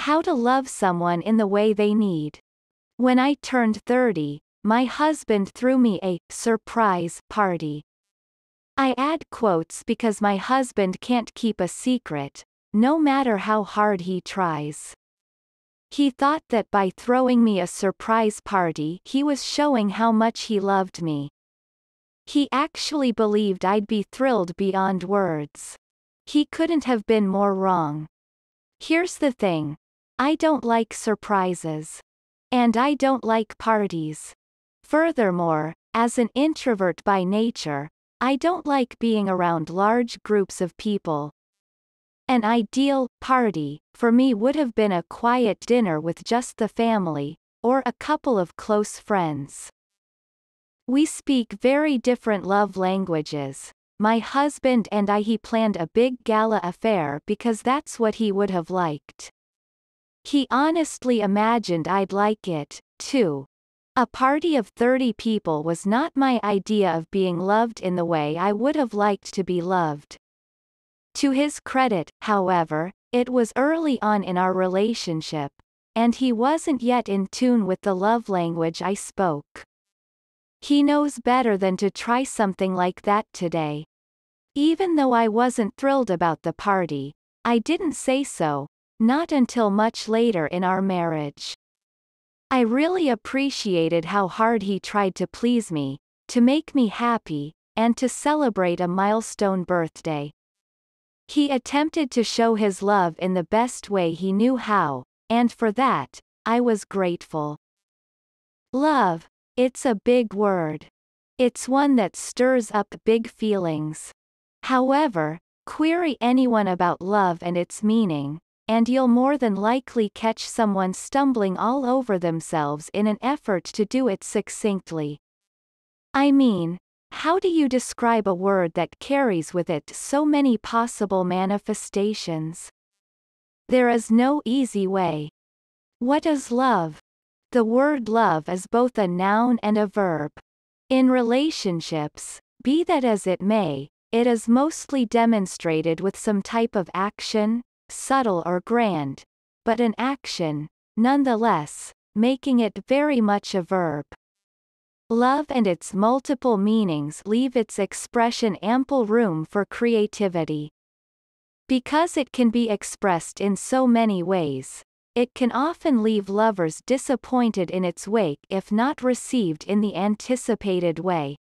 How to love someone in the way they need. When I turned 30, my husband threw me a surprise party. I add quotes because my husband can't keep a secret, no matter how hard he tries. He thought that by throwing me a surprise party he was showing how much he loved me. He actually believed I'd be thrilled beyond words. He couldn't have been more wrong. Here's the thing. I don't like surprises. And I don't like parties. Furthermore, as an introvert by nature, I don't like being around large groups of people. An ideal party, for me, would have been a quiet dinner with just the family, or a couple of close friends. We speak very different love languages. My husband and I. He planned a big gala affair because that's what he would have liked. He honestly imagined I'd like it, too. A party of 30 people was not my idea of being loved in the way I would have liked to be loved. To his credit, however, it was early on in our relationship, and he wasn't yet in tune with the love language I spoke. He knows better than to try something like that today. Even though I wasn't thrilled about the party, I didn't say so, not until much later in our marriage. I really appreciated how hard he tried to please me, to make me happy, and to celebrate a milestone birthday. He attempted to show his love in the best way he knew how, and for that, I was grateful. Love. It's a big word. It's one that stirs up big feelings. However, query anyone about love and its meaning, and you'll more than likely catch someone stumbling all over themselves in an effort to do it succinctly. I mean, how do you describe a word that carries with it so many possible manifestations? There is no easy way. What is love? The word love is both a noun and a verb. In relationships, be that as it may, it is mostly demonstrated with some type of action, subtle or grand, but an action, nonetheless, making it very much a verb. Love and its multiple meanings leave its expression ample room for creativity. Because it can be expressed in so many ways, it can often leave lovers disappointed in its wake if not received in the anticipated way.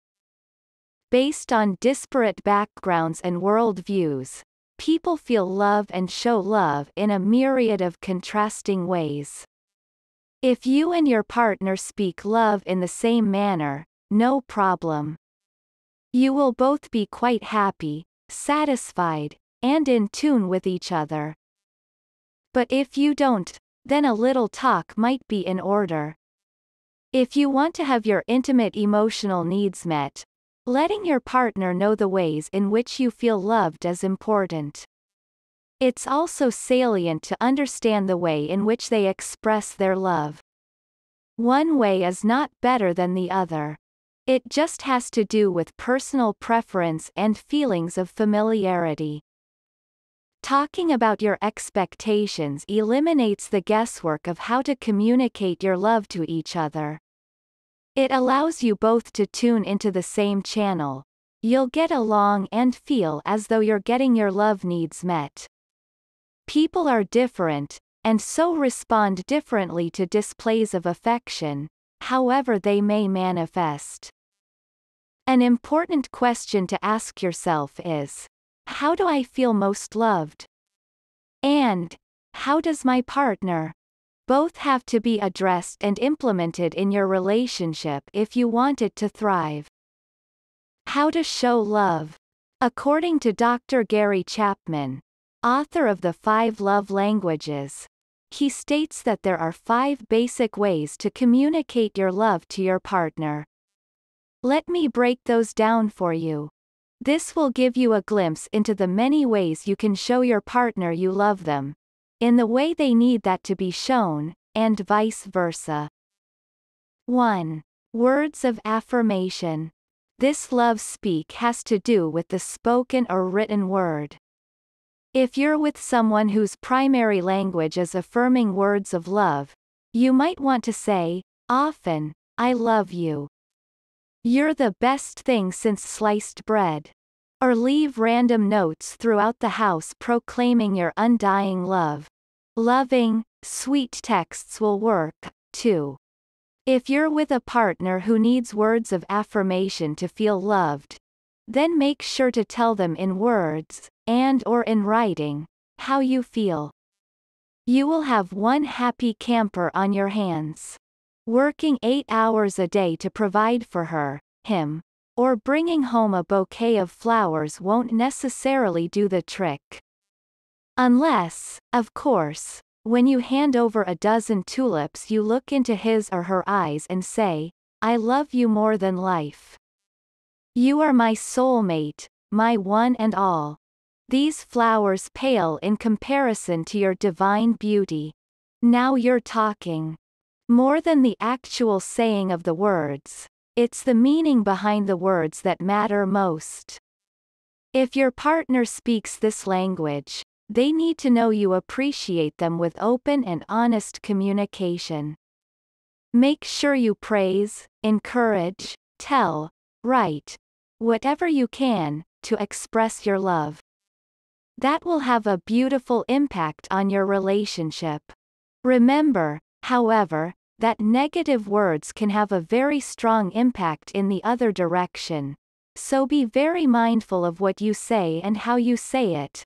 Based on disparate backgrounds and worldviews, people feel love and show love in a myriad of contrasting ways. If you and your partner speak love in the same manner, no problem. You will both be quite happy, satisfied, and in tune with each other. But if you don't, then a little talk might be in order. If you want to have your intimate emotional needs met, letting your partner know the ways in which you feel loved is important. It's also salient to understand the way in which they express their love. One way is not better than the other. It just has to do with personal preference and feelings of familiarity. Talking about your expectations eliminates the guesswork of how to communicate your love to each other. It allows you both to tune into the same channel. You'll get along and feel as though you're getting your love needs met. People are different, and so respond differently to displays of affection, however they may manifest. An important question to ask yourself is, how do I feel most loved? And, how does my partner? Both have to be addressed and implemented in your relationship if you want it to thrive. How to show love. According to Dr. Gary Chapman, author of the 5 Love Languages, he states that there are 5 basic ways to communicate your love to your partner. Let me break those down for you. This will give you a glimpse into the many ways you can show your partner you love them, in the way they need that to be shown, and vice versa. 1. Words of affirmation. This love speak has to do with the spoken or written word. If you're with someone whose primary language is affirming words of love, you might want to say, often, I love you. You're the best thing since sliced bread. Or leave random notes throughout the house proclaiming your undying love. Loving, sweet texts will work, too. If you're with a partner who needs words of affirmation to feel loved, then make sure to tell them in words, and/or in writing, how you feel. You will have one happy camper on your hands. Working 8 hours a day to provide for her, him, or bringing home a bouquet of flowers won't necessarily do the trick. Unless, of course, when you hand over a dozen tulips you look into his or her eyes and say, I love you more than life. You are my soulmate, my one and all. These flowers pale in comparison to your divine beauty. Now you're talking. More than the actual saying of the words, it's the meaning behind the words that matter most. If your partner speaks this language, they need to know you appreciate them with open and honest communication. Make sure you praise, encourage, tell, write, whatever you can, to express your love. That will have a beautiful impact on your relationship. Remember, however, that negative words can have a very strong impact in the other direction. So be very mindful of what you say and how you say it.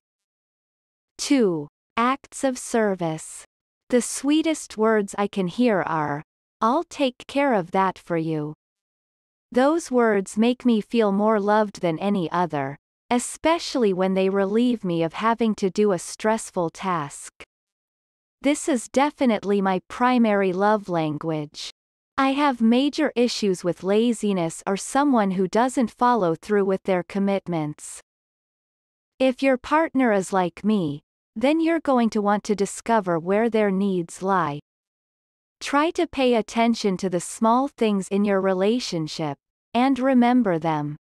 2. Acts of service. The sweetest words I can hear are, I'll take care of that for you. Those words make me feel more loved than any other, especially when they relieve me of having to do a stressful task. This is definitely my primary love language. I have major issues with laziness or someone who doesn't follow through with their commitments. If your partner is like me, then you're going to want to discover where their needs lie. Try to pay attention to the small things in your relationship, and remember them.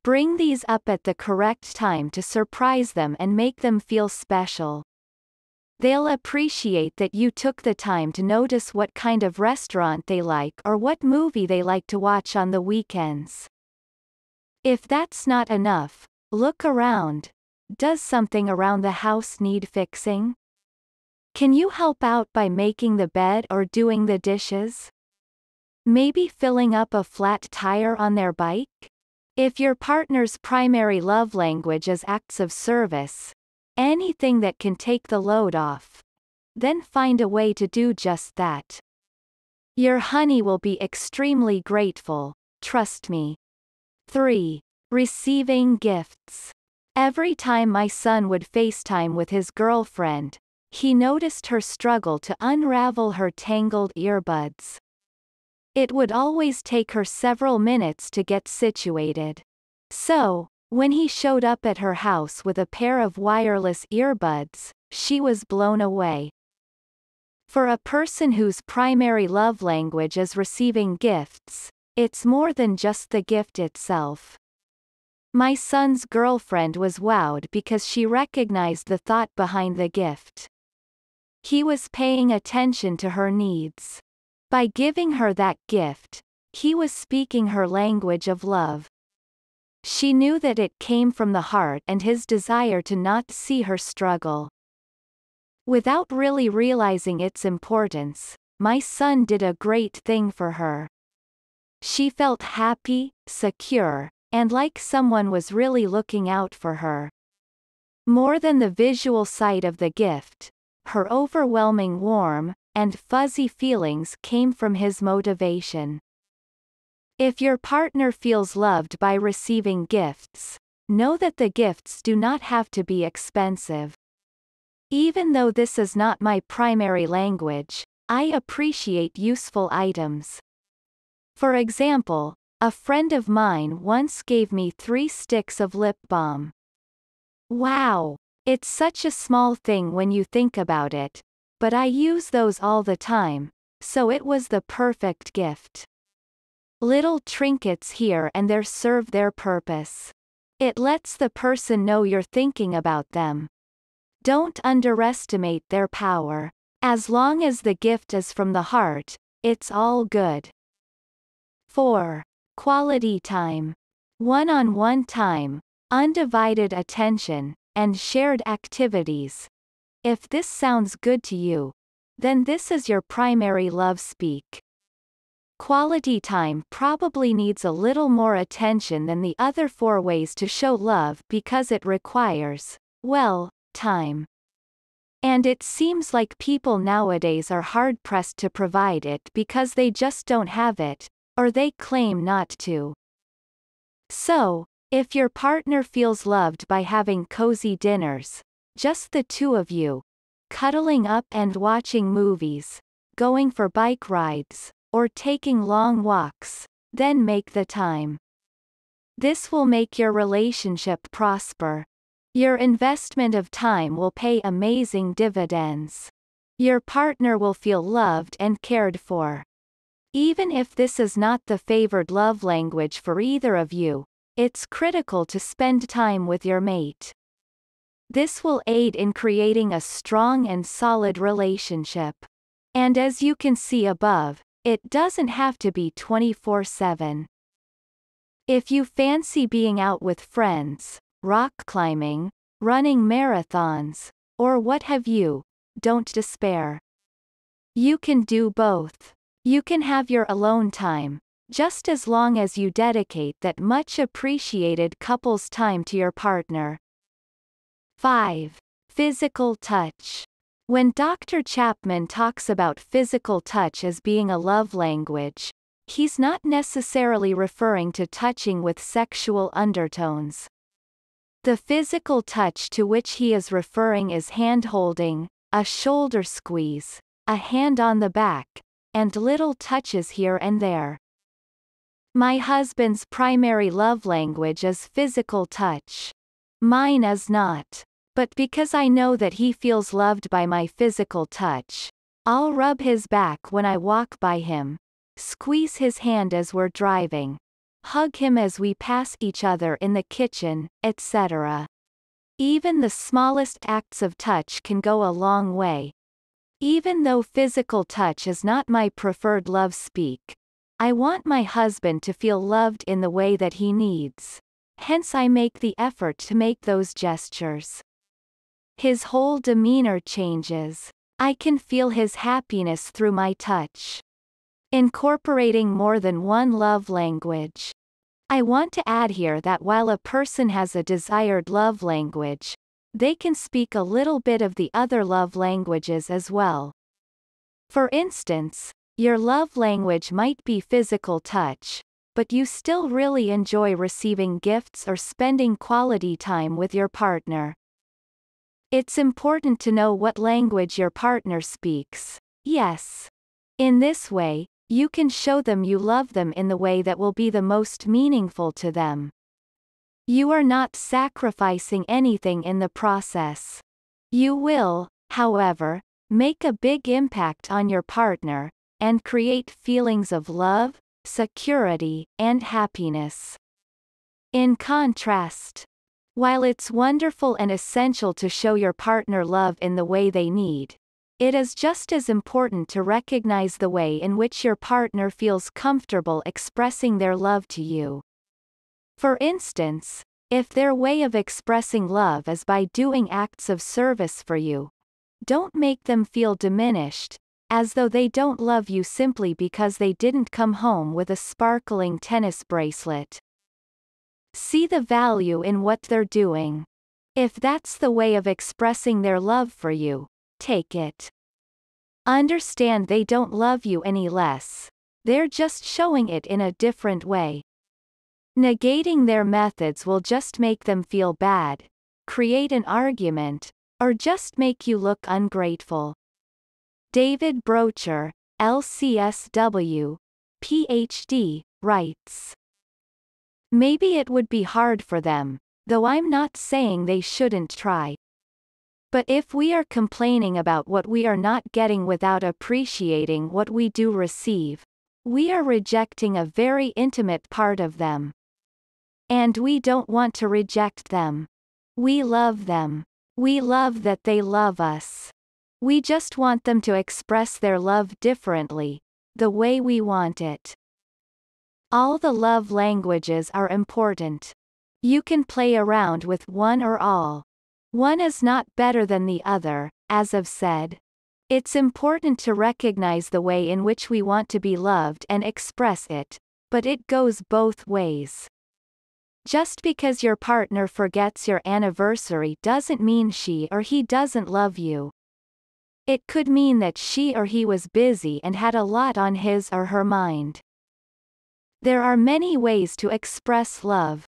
Bring these up at the correct time to surprise them and make them feel special. They'll appreciate that you took the time to notice what kind of restaurant they like or what movie they like to watch on the weekends. If that's not enough, look around. Does something around the house need fixing? Can you help out by making the bed or doing the dishes? Maybe filling up a flat tire on their bike? If your partner's primary love language is acts of service, anything that can take the load off, then find a way to do just that. Your honey will be extremely grateful, trust me. 3. Receiving gifts. Every time my son would FaceTime with his girlfriend, he noticed her struggle to unravel her tangled earbuds. It would always take her several minutes to get situated. So, when he showed up at her house with a pair of wireless earbuds, she was blown away. For a person whose primary love language is receiving gifts, it's more than just the gift itself. My son's girlfriend was wowed because she recognized the thought behind the gift. He was paying attention to her needs. By giving her that gift, he was speaking her language of love. She knew that it came from the heart and his desire to not see her struggle. Without really realizing its importance, my son did a great thing for her. She felt happy, secure, and like someone was really looking out for her. More than the visual sight of the gift, her overwhelming warm and fuzzy feelings came from his motivation. If your partner feels loved by receiving gifts, know that the gifts do not have to be expensive. Even though this is not my primary language, I appreciate useful items. For example, a friend of mine once gave me 3 sticks of lip balm. Wow! It's such a small thing when you think about it, but I use those all the time, so it was the perfect gift. Little trinkets here and there serve their purpose. It lets the person know you're thinking about them, Don't underestimate their power. As long as the gift is from the heart, it's all good. 4. Quality time. One-on-one time, undivided attention, and shared activities. If this sounds good to you, then this is your primary love speak. Quality time probably needs a little more attention than the other 4 ways to show love because it requires, well, time. And it seems like people nowadays are hard-pressed to provide it because they just don't have it, or they claim not to. So, if your partner feels loved by having cozy dinners, just the 2 of you, cuddling up and watching movies, going for bike rides, or taking long walks, then make the time. This will make your relationship prosper. Your investment of time will pay amazing dividends. Your partner will feel loved and cared for. Even if this is not the favored love language for either of you, it's critical to spend time with your mate. This will aid in creating a strong and solid relationship. And as you can see above, it doesn't have to be 24/7. If you fancy being out with friends, rock climbing, running marathons, or what have you, don't despair. You can do both. You can have your alone time, just as long as you dedicate that much appreciated couple's time to your partner. 5. Physical touch. When Dr. Chapman talks about physical touch as being a love language, he's not necessarily referring to touching with sexual undertones. The physical touch to which he is referring is hand-holding, a shoulder squeeze, a hand on the back, and little touches here and there. My husband's primary love language is physical touch. Mine is not. But because I know that he feels loved by my physical touch, I'll rub his back when I walk by him, squeeze his hand as we're driving, hug him as we pass each other in the kitchen, etc. Even the smallest acts of touch can go a long way. Even though physical touch is not my preferred love speak, I want my husband to feel loved in the way that he needs. Hence I make the effort to make those gestures. His whole demeanor changes. I can feel his happiness through my touch. Incorporating more than one love language. I want to add here that while a person has a desired love language, they can speak a little bit of the other love languages as well. For instance, your love language might be physical touch, but you still really enjoy receiving gifts or spending quality time with your partner. It's important to know what language your partner speaks. Yes. In this way, you can show them you love them in the way that will be the most meaningful to them. You are not sacrificing anything in the process. You will, however, make a big impact on your partner, and create feelings of love, security, and happiness. In contrast, while it's wonderful and essential to show your partner love in the way they need, it is just as important to recognize the way in which your partner feels comfortable expressing their love to you. For instance, if their way of expressing love is by doing acts of service for you, don't make them feel diminished, as though they don't love you simply because they didn't come home with a sparkling tennis bracelet. See the value in what they're doing. If that's the way of expressing their love for you, take it. Understand they don't love you any less. They're just showing it in a different way. Negating their methods will just make them feel bad, create an argument, or just make you look ungrateful. David Brocher, LCSW, PhD, writes. Maybe it would be hard for them, though I'm not saying they shouldn't try. But if we are complaining about what we are not getting without appreciating what we do receive, we are rejecting a very intimate part of them. And we don't want to reject them. We love them. We love that they love us. We just want them to express their love differently, the way we want it. All the love languages are important. You can play around with one or all. One is not better than the other, as I've said. It's important to recognize the way in which we want to be loved and express it, but it goes both ways. Just because your partner forgets your anniversary doesn't mean she or he doesn't love you. It could mean that she or he was busy and had a lot on his or her mind. There are many ways to express love.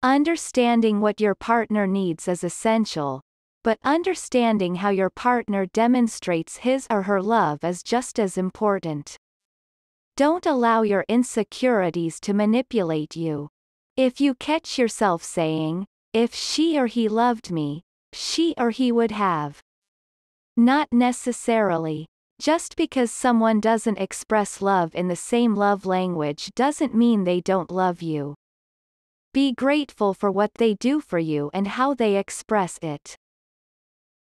Understanding what your partner needs is essential, but understanding how your partner demonstrates his or her love is just as important. Don't allow your insecurities to manipulate you. If you catch yourself saying, "If she or he loved me, she or he would have." Not necessarily. Just because someone doesn't express love in the same love language doesn't mean they don't love you. Be grateful for what they do for you and how they express it.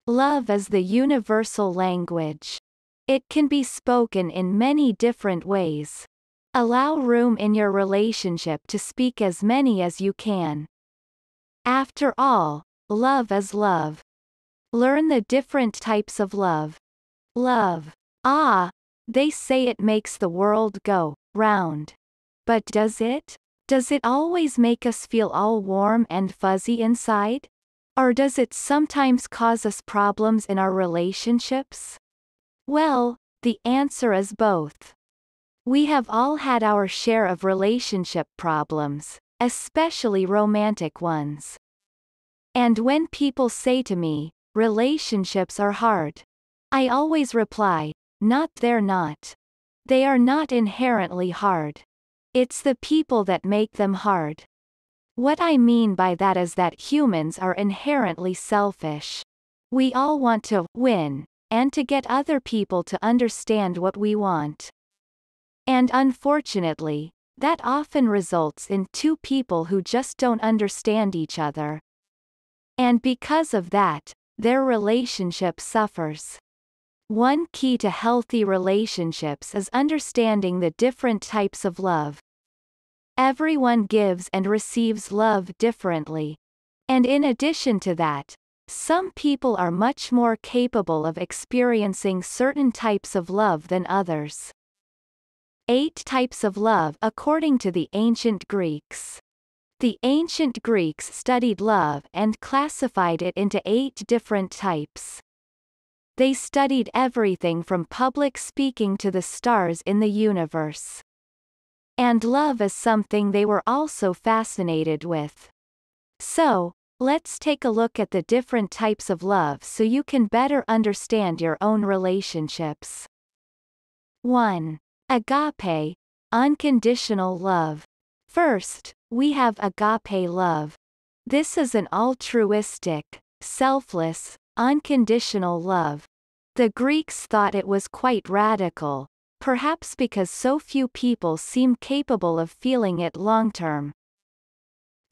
Love is the universal language. It can be spoken in many different ways. Allow room in your relationship to speak as many as you can. After all, love is love. Learn the different types of love. Love. Ah, they say it makes the world go round. But does it? Does it always make us feel all warm and fuzzy inside? Or does it sometimes cause us problems in our relationships? Well, the answer is both. We have all had our share of relationship problems, especially romantic ones. And when people say to me, "Relationships are hard," I always reply, they're not. They are not inherently hard. It's the people that make them hard. What I mean by that is that humans are inherently selfish. We all want to win, and to get other people to understand what we want. And unfortunately, that often results in two people who just don't understand each other. And because of that, their relationship suffers. One key to healthy relationships is understanding the different types of love. Everyone gives and receives love differently. And in addition to that, some people are much more capable of experiencing certain types of love than others. 8 types of love according to the ancient Greeks. The ancient Greeks studied love and classified it into 8 different types. They studied everything from public speaking to the stars in the universe. And love is something they were also fascinated with. So, let's take a look at the different types of love so you can better understand your own relationships. 1. Agape, unconditional love. First, we have agape love. This is an altruistic, selfless, unconditional love. The Greeks thought it was quite radical, perhaps because so few people seem capable of feeling it long-term.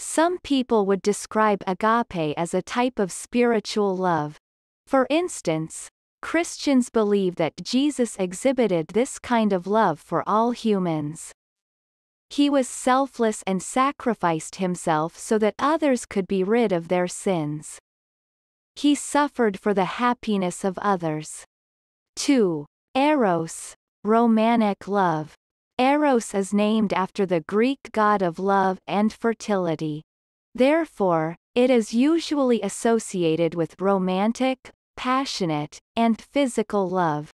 Some people would describe agape as a type of spiritual love. For instance, Christians believe that Jesus exhibited this kind of love for all humans. He was selfless and sacrificed himself so that others could be rid of their sins. He suffered for the happiness of others. 2. Eros, romantic love. Eros is named after the Greek god of love and fertility. Therefore, it is usually associated with romantic, passionate, and physical love.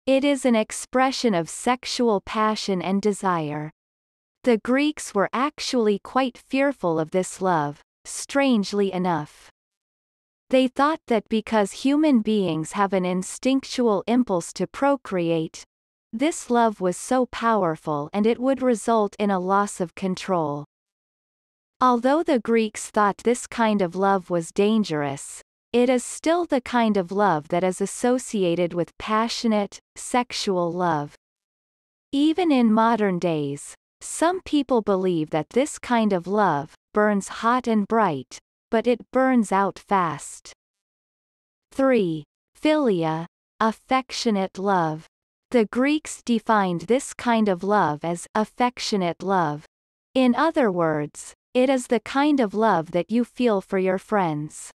It is an expression of sexual passion and desire. The Greeks were actually quite fearful of this love, strangely enough. They thought that because human beings have an instinctual impulse to procreate, this love was so powerful and it would result in a loss of control. Although the Greeks thought this kind of love was dangerous, it is still the kind of love that is associated with passionate, sexual love. Even in modern days, some people believe that this kind of love burns hot and bright, but it burns out fast. 3. Philia, affectionate love. The Greeks defined this kind of love as affectionate love. In other words, it is the kind of love that you feel for your friends.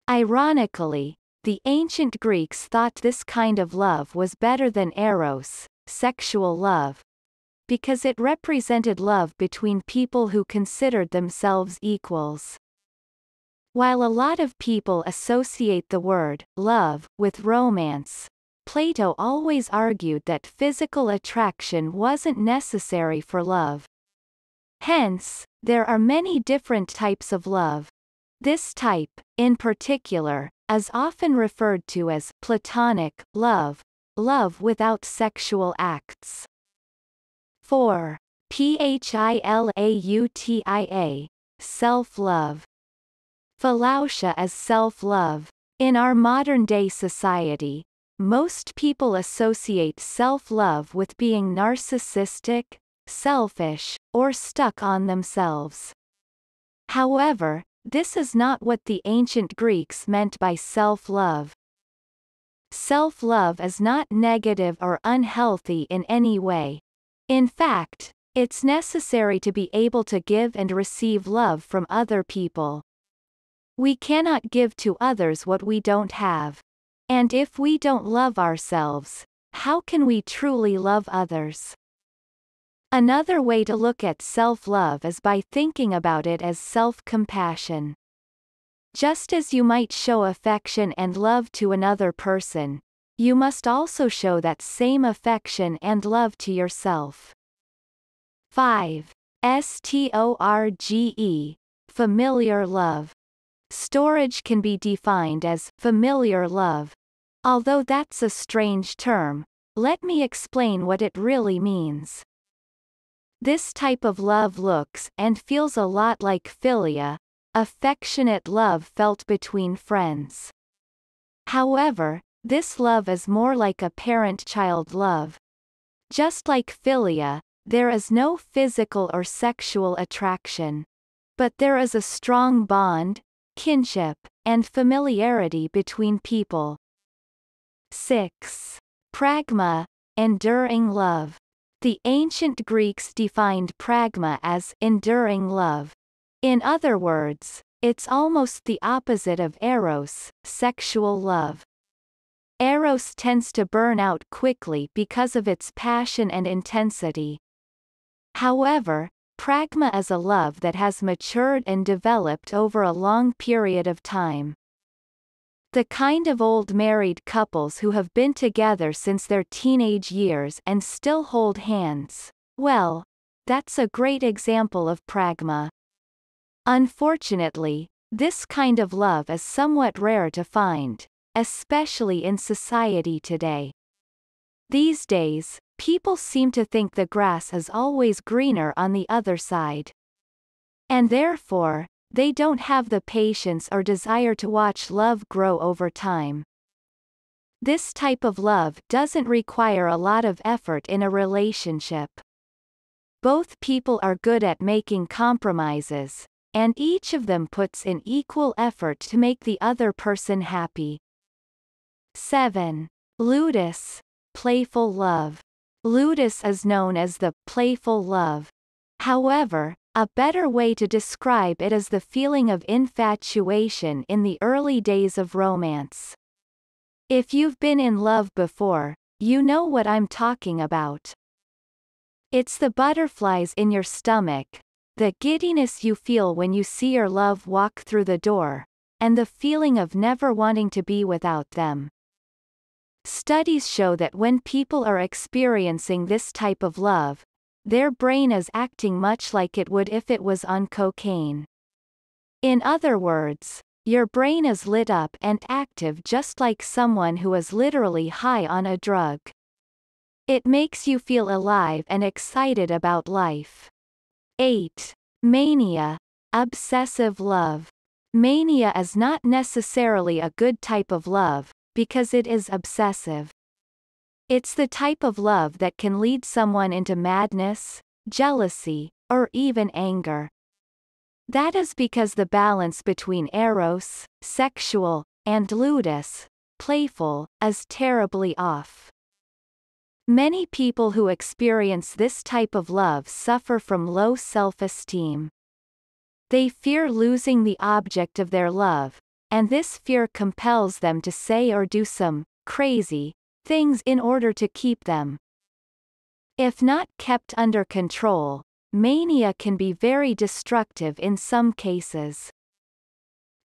Ironically, the ancient Greeks thought this kind of love was better than eros, sexual love, because it represented love between people who considered themselves equals. While a lot of people associate the word love with romance, Plato always argued that physical attraction wasn't necessary for love. Hence, there are many different types of love. This type, in particular, is often referred to as platonic love, love without sexual acts. 4. Philautia, self-love. Philautia is self-love. In our modern-day society, most people associate self-love with being narcissistic, selfish, or stuck on themselves. However, this is not what the ancient Greeks meant by self-love. Self-love is not negative or unhealthy in any way. In fact, it's necessary to be able to give and receive love from other people. We cannot give to others what we don't have. And if we don't love ourselves, how can we truly love others? Another way to look at self-love is by thinking about it as self-compassion. Just as you might show affection and love to another person, you must also show that same affection and love to yourself. 5. Storge, familiar love. Storage can be defined as familiar love. Although that's a strange term, let me explain what it really means. This type of love looks and feels a lot like philia, affectionate love felt between friends. However, this love is more like a parent-child love. Just like philia, there is no physical or sexual attraction. But there is a strong bond, kinship, and familiarity between people. 6. Pragma, enduring love. The ancient Greeks defined pragma as enduring love. In other words, it's almost the opposite of eros, sexual love. Eros tends to burn out quickly because of its passion and intensity. However, pragma is a love that has matured and developed over a long period of time. The kind of old married couples who have been together since their teenage years and still hold hands, well, that's a great example of pragma. Unfortunately, this kind of love is somewhat rare to find, especially in society today. These days, people seem to think the grass is always greener on the other side. And therefore, they don't have the patience or desire to watch love grow over time. This type of love doesn't require a lot of effort in a relationship. Both people are good at making compromises, and each of them puts in equal effort to make the other person happy. 7. Ludus, playful love. Ludus is known as the playful love. However, a better way to describe it is the feeling of infatuation in the early days of romance. If you've been in love before, you know what I'm talking about. It's the butterflies in your stomach, the giddiness you feel when you see your love walk through the door, and the feeling of never wanting to be without them. Studies show that when people are experiencing this type of love, their brain is acting much like it would if it was on cocaine. In other words, your brain is lit up and active just like someone who is literally high on a drug. It makes you feel alive and excited about life. 8. Mania, obsessive love. Mania is not necessarily a good type of love, because it is obsessive. It's the type of love that can lead someone into madness, jealousy, or even anger. That is because the balance between eros, sexual, and ludus, playful, is terribly off. Many people who experience this type of love suffer from low self-esteem. They fear losing the object of their love, and this fear compels them to say or do some crazy things in order to keep them. If not kept under control, mania can be very destructive in some cases.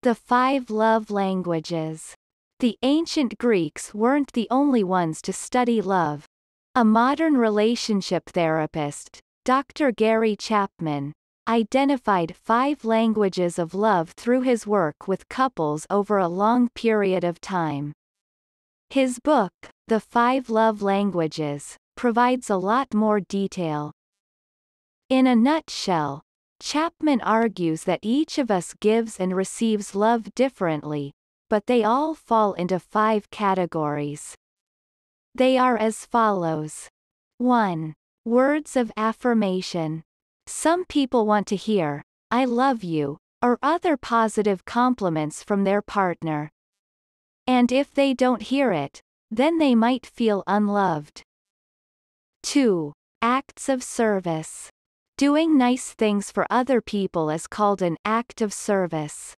The 5 love languages. The ancient Greeks weren't the only ones to study love. A modern relationship therapist, Dr. Gary Chapman, identified 5 languages of love through his work with couples over a long period of time. His book, The 5 Love Languages, provides a lot more detail. In a nutshell, Chapman argues that each of us gives and receives love differently, but they all fall into 5 categories. They are as follows. 1. Words of affirmation. Some people want to hear, "I love you," or other positive compliments from their partner. And if they don't hear it, then they might feel unloved. 2. Acts of service. Doing nice things for other people is called an act of service.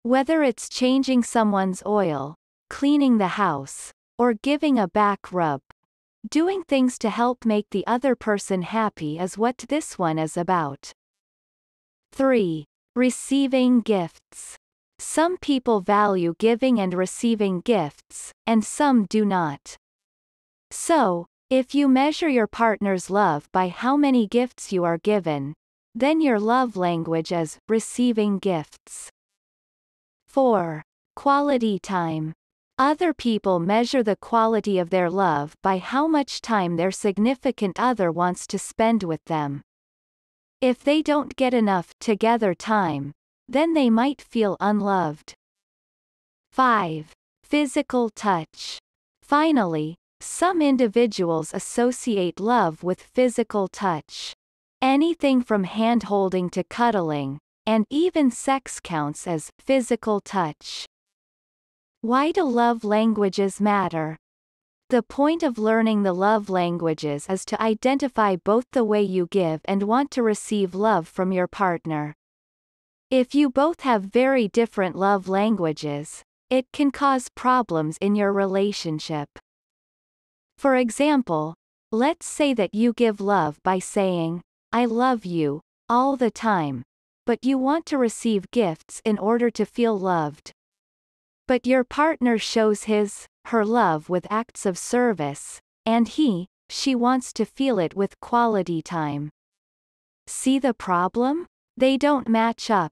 Whether it's changing someone's oil, cleaning the house, or giving a back rub, doing things to help make the other person happy is what this one is about. 3. Receiving gifts. Some people value giving and receiving gifts, and some do not. So, if you measure your partner's love by how many gifts you are given, then your love language is receiving gifts. 4. Quality time. Other people measure the quality of their love by how much time their significant other wants to spend with them. If they don't get enough together time, then they might feel unloved. 5. Physical touch. Finally, some individuals associate love with physical touch. Anything from hand-holding to cuddling, and even sex counts as physical touch. Why do love languages matter? The point of learning the love languages is to identify both the way you give and want to receive love from your partner. If you both have very different love languages, it can cause problems in your relationship. For example, let's say that you give love by saying, "I love you," all the time, but you want to receive gifts in order to feel loved. But your partner shows her love with acts of service, and she wants to feel it with quality time. See the problem? They don't match up.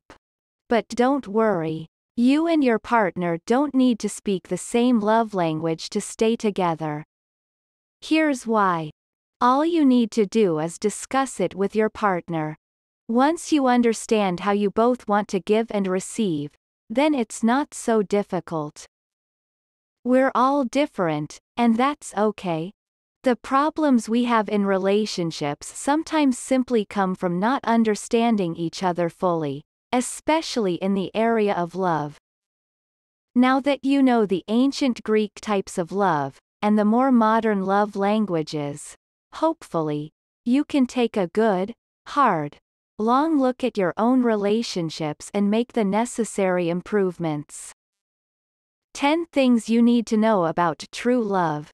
But don't worry. You and your partner don't need to speak the same love language to stay together. Here's why. All you need to do is discuss it with your partner. Once you understand how you both want to give and receive, then it's not so difficult. We're all different, and that's okay. The problems we have in relationships sometimes simply come from not understanding each other fully, especially in the area of love. Now that you know the ancient Greek types of love, and the more modern love languages, hopefully, you can take a good, hard, long look at your own relationships and make the necessary improvements. 10 things you need to know about true love.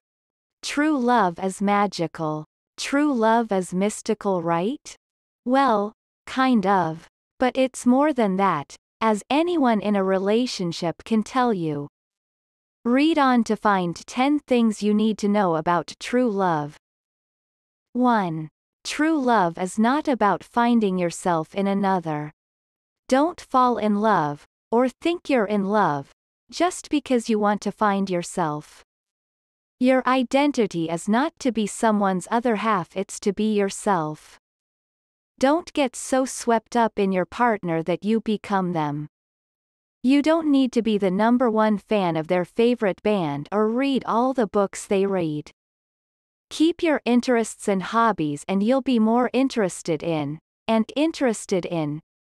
True love is magical. True love is mystical, right? Well, kind of. But it's more than that, as anyone in a relationship can tell you. Read on to find 10 things you need to know about true love. 1. True love is not about finding yourself in another. Don't fall in love, or think you're in love, just because you want to find yourself. Your identity is not to be someone's other half, it's to be yourself. Don't get so swept up in your partner that you become them. You don't need to be the #1 fan of their favorite band or read all the books they read. Keep your interests and hobbies and you'll be more interested in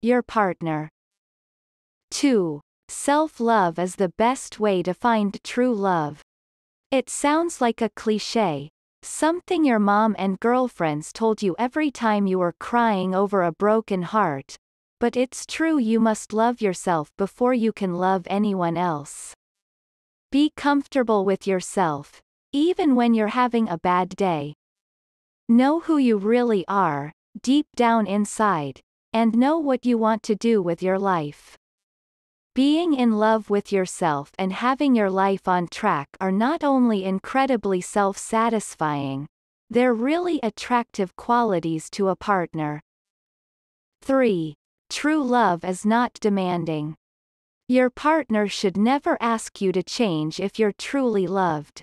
your partner. 2. Self-love is the best way to find true love. It sounds like a cliché, something your mom and girlfriends told you every time you were crying over a broken heart, but it's true. You must love yourself before you can love anyone else. Be comfortable with yourself, even when you're having a bad day. Know who you really are, deep down inside, and know what you want to do with your life. Being in love with yourself and having your life on track are not only incredibly self-satisfying, they're really attractive qualities to a partner. 3. True love is not demanding. Your partner should never ask you to change if you're truly loved.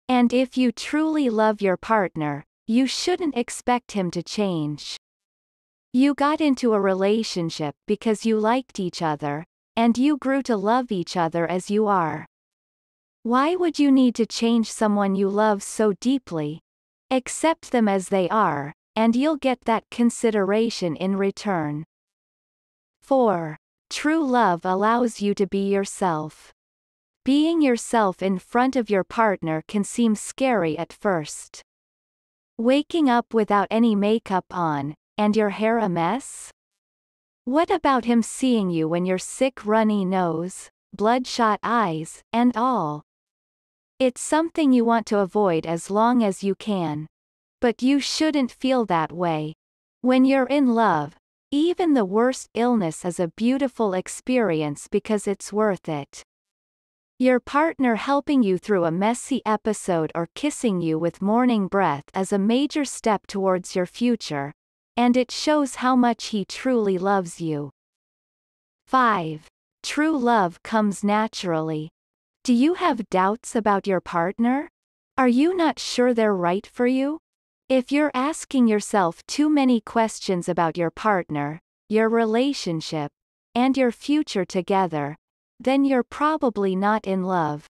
And if you truly love your partner, you shouldn't expect him to change. You got into a relationship because you liked each other, and you grew to love each other as you are. Why would you need to change someone you love so deeply? Accept them as they are, and you'll get that consideration in return. 4. True love allows you to be yourself. Being yourself in front of your partner can seem scary at first. Waking up without any makeup on, and your hair a mess? What about him seeing you when you're sick, runny nose, bloodshot eyes, and all? It's something you want to avoid as long as you can. But you shouldn't feel that way. When you're in love, even the worst illness is a beautiful experience because it's worth it. Your partner helping you through a messy episode or kissing you with morning breath is a major step towards your future, and it shows how much he truly loves you. 5. True love comes naturally. Do you have doubts about your partner? Are you not sure they're right for you? If you're asking yourself too many questions about your partner, your relationship, and your future together, then you're probably not in love.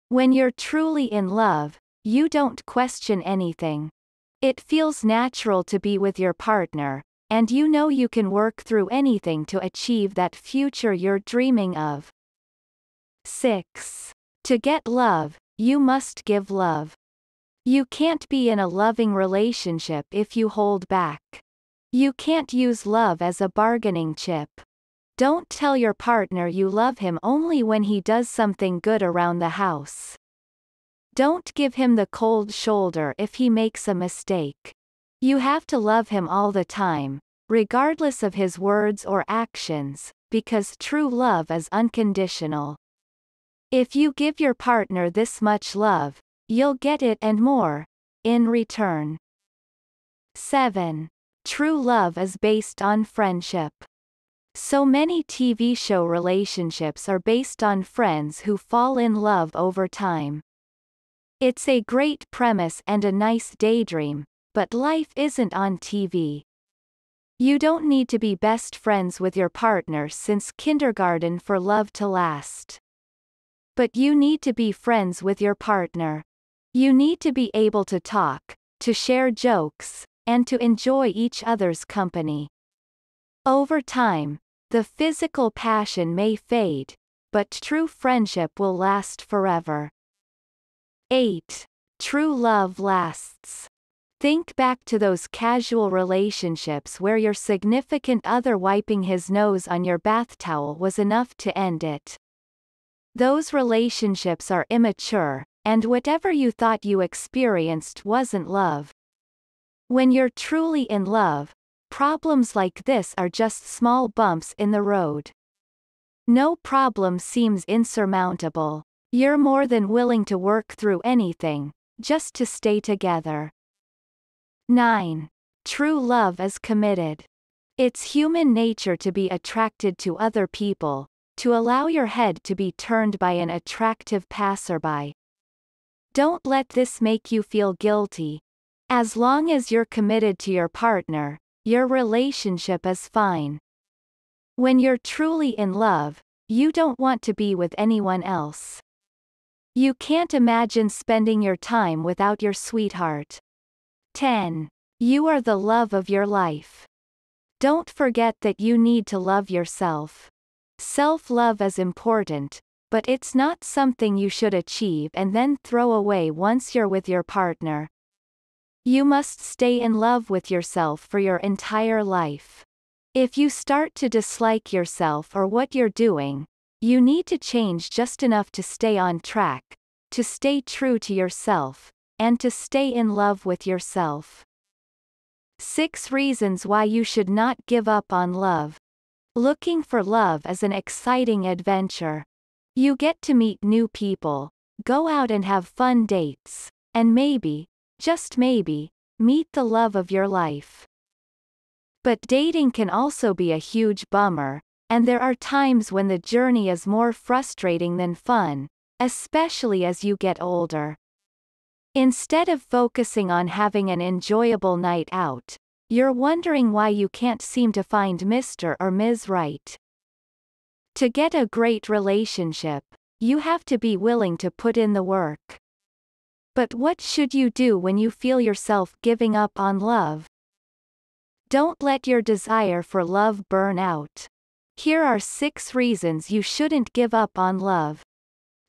When you're truly in love, you don't question anything. It feels natural to be with your partner, and you know you can work through anything to achieve that future you're dreaming of. 6. To get love, you must give love. You can't be in a loving relationship if you hold back. You can't use love as a bargaining chip. Don't tell your partner you love him only when he does something good around the house. Don't give him the cold shoulder if he makes a mistake. You have to love him all the time, regardless of his words or actions, because true love is unconditional. If you give your partner this much love, you'll get it and more, in return. 7. True love is based on friendship. So many TV show relationships are based on friends who fall in love over time. It's a great premise and a nice daydream, but life isn't on TV. You don't need to be best friends with your partner since kindergarten for love to last. But you need to be friends with your partner. You need to be able to talk, to share jokes, and to enjoy each other's company. Over time, the physical passion may fade, but true friendship will last forever. 8. True love lasts. Think back to those casual relationships where your significant other wiping his nose on your bath towel was enough to end it. Those relationships are immature, and whatever you thought you experienced wasn't love. When you're truly in love, problems like this are just small bumps in the road. No problem seems insurmountable. You're more than willing to work through anything, just to stay together. 9. True love is committed. It's human nature to be attracted to other people, to allow your head to be turned by an attractive passerby. Don't let this make you feel guilty. As long as you're committed to your partner, your relationship is fine. When you're truly in love, you don't want to be with anyone else. You can't imagine spending your time without your sweetheart. 10. You are the love of your life. Don't forget that you need to love yourself. Self-love is important, but it's not something you should achieve and then throw away once you're with your partner. You must stay in love with yourself for your entire life. If you start to dislike yourself or what you're doing, you need to change just enough to stay on track, to stay true to yourself, and to stay in love with yourself. 6 reasons why you should not give up on love. Looking for love is an exciting adventure. You get to meet new people, go out and have fun dates, and maybe, just maybe, meet the love of your life. But dating can also be a huge bummer, and there are times when the journey is more frustrating than fun, especially as you get older. Instead of focusing on having an enjoyable night out, you're wondering why you can't seem to find Mr. or Ms. Right. To get a great relationship, you have to be willing to put in the work. But what should you do when you feel yourself giving up on love? Don't let your desire for love burn out. Here are 6 reasons you shouldn't give up on love.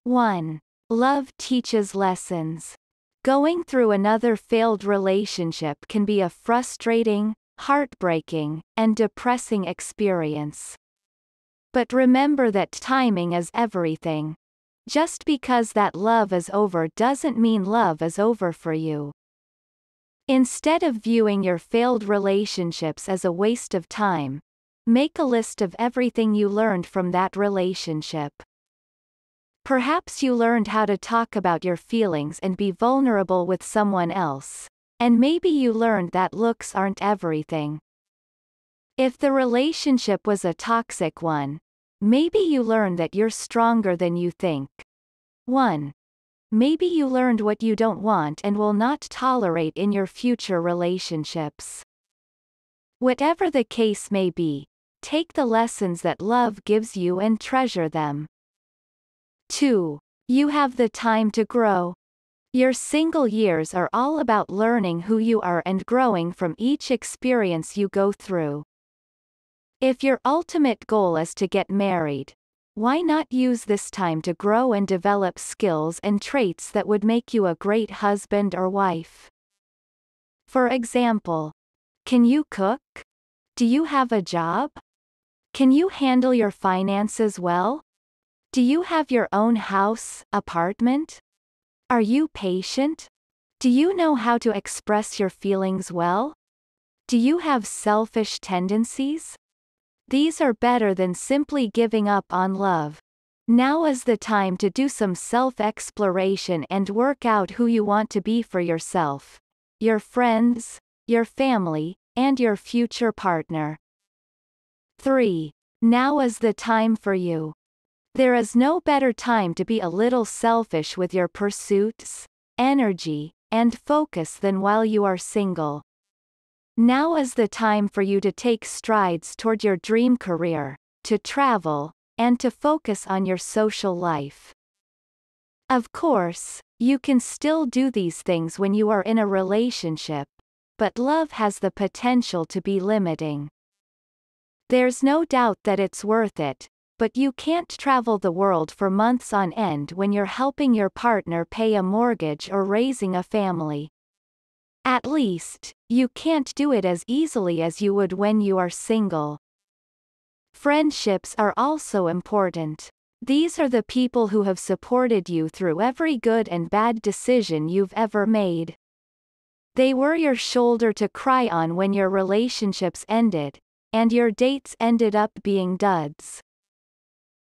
1. Love teaches lessons. Going through another failed relationship can be a frustrating, heartbreaking, and depressing experience. But remember that timing is everything. Just because that love is over doesn't mean love is over for you. Instead of viewing your failed relationships as a waste of time, make a list of everything you learned from that relationship. Perhaps you learned how to talk about your feelings and be vulnerable with someone else, and maybe you learned that looks aren't everything. If the relationship was a toxic one, maybe you learned that you're stronger than you think. 1. Maybe you learned what you don't want and will not tolerate in your future relationships. Whatever the case may be, take the lessons that love gives you and treasure them. 2. You have the time to grow. Your single years are all about learning who you are and growing from each experience you go through. If your ultimate goal is to get married, why not use this time to grow and develop skills and traits that would make you a great husband or wife? For example, can you cook? Do you have a job? Can you handle your finances well? Do you have your own house, apartment? Are you patient? Do you know how to express your feelings well? Do you have selfish tendencies? These are better than simply giving up on love. Now is the time to do some self-exploration and work out who you want to be for yourself, your friends, your family, and your future partner. 3. Now is the time for you. There is no better time to be a little selfish with your pursuits, energy, and focus than while you are single. Now is the time for you to take strides toward your dream career, to travel, and to focus on your social life. Of course, you can still do these things when you are in a relationship, but love has the potential to be limiting. There's no doubt that it's worth it, but you can't travel the world for months on end when you're helping your partner pay a mortgage or raising a family. At least, you can't do it as easily as you would when you are single. Friendships are also important. These are the people who have supported you through every good and bad decision you've ever made. They were your shoulder to cry on when your relationships ended, and your dates ended up being duds.